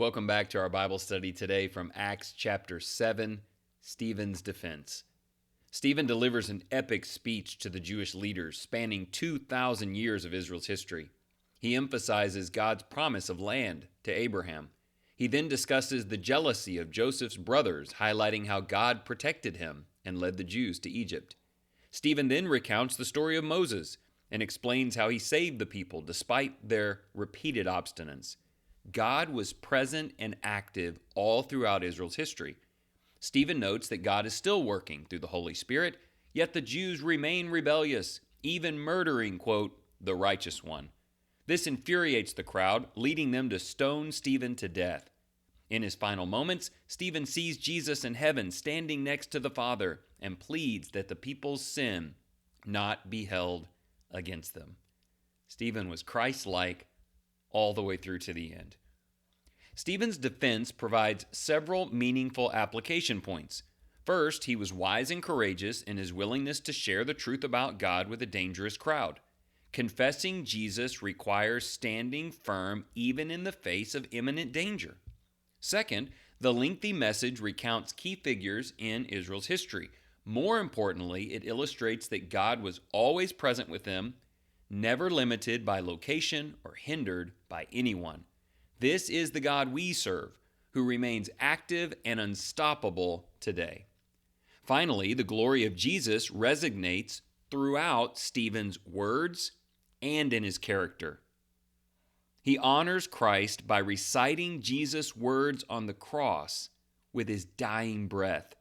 Welcome back to our Bible study today from Acts chapter 7, Stephen's defense. Stephen delivers an epic speech to the Jewish leaders spanning 2,000 years of Israel's history. He emphasizes God's promise of land to Abraham. He then discusses the jealousy of Joseph's brothers, highlighting how God protected him and led the Jews to Egypt. Stephen then recounts the story of Moses and explains how he saved the people despite their repeated obstinance. God was present and active all throughout Israel's history. Stephen notes that God is still working through the Holy Spirit, yet the Jews remain rebellious, even murdering, quote, the righteous one. This infuriates the crowd, leading them to stone Stephen to death. In his final moments, Stephen sees Jesus in heaven standing next to the Father and pleads that the people's sin not be held against them. Stephen was Christ-like all the way through to the end. Stephen's defense provides several meaningful application points. First, he was wise and courageous in his willingness to share the truth about God with a dangerous crowd. Confessing Jesus requires standing firm even in the face of imminent danger. Second, the lengthy message recounts key figures in Israel's history. More importantly, it illustrates that God was always present with them, never limited by location or hindered by anyone. This is the God we serve, who remains active and unstoppable today. Finally, the glory of Jesus resonates throughout Stephen's words and in his character. He honors Christ by reciting Jesus' words on the cross with his dying breath.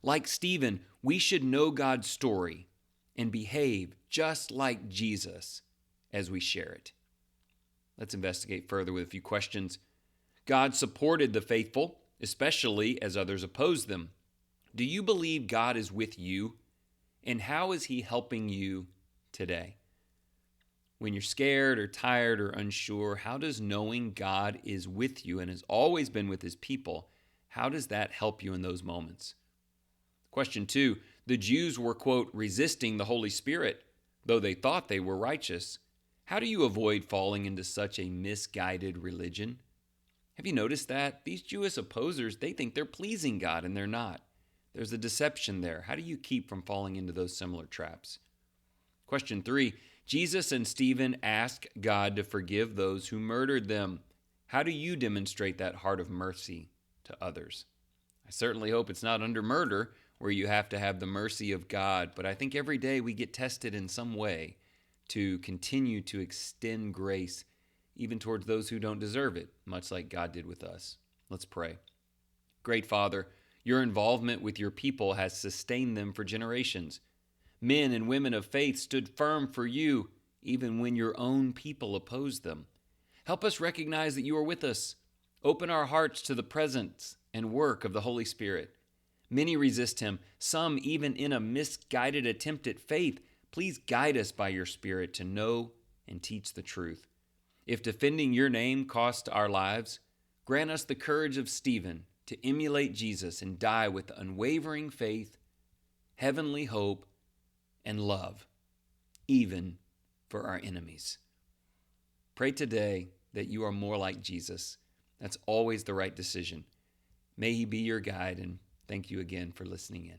Like Stephen, we should know God's story and behave just like Jesus as we share it. Let's investigate further with a few questions. God supported the faithful, especially as others opposed them. Do you believe God is with you? And how is he helping you today? When you're scared or tired or unsure, how does knowing God is with you and has always been with his people, how does that help you in those moments? Question 2, the Jews were, quote, resisting the Holy Spirit, though they thought they were righteous. How do you avoid falling into such a misguided religion? Have you noticed that? These Jewish opposers, they think they're pleasing God and they're not. There's a deception there. How do you keep from falling into those similar traps? Question 3, Jesus and Stephen ask God to forgive those who murdered them. How do you demonstrate that heart of mercy to others? I certainly hope it's not under murder, where you have to have the mercy of God, but I think every day we get tested in some way to continue to extend grace even towards those who don't deserve it, much like God did with us. Let's pray. Great Father, your involvement with your people has sustained them for generations. Men and women of faith stood firm for you even when your own people opposed them. Help us recognize that you are with us. Open our hearts to the presence and work of the Holy Spirit. Many resist him, some even in a misguided attempt at faith. Please guide us by your Spirit to know and teach the truth. If defending your name cost our lives, grant us the courage of Stephen to emulate Jesus and die with unwavering faith, heavenly hope, and love, even for our enemies. Pray today that you are more like Jesus. That's always the right decision. May he be your guide, and thank you again for listening in.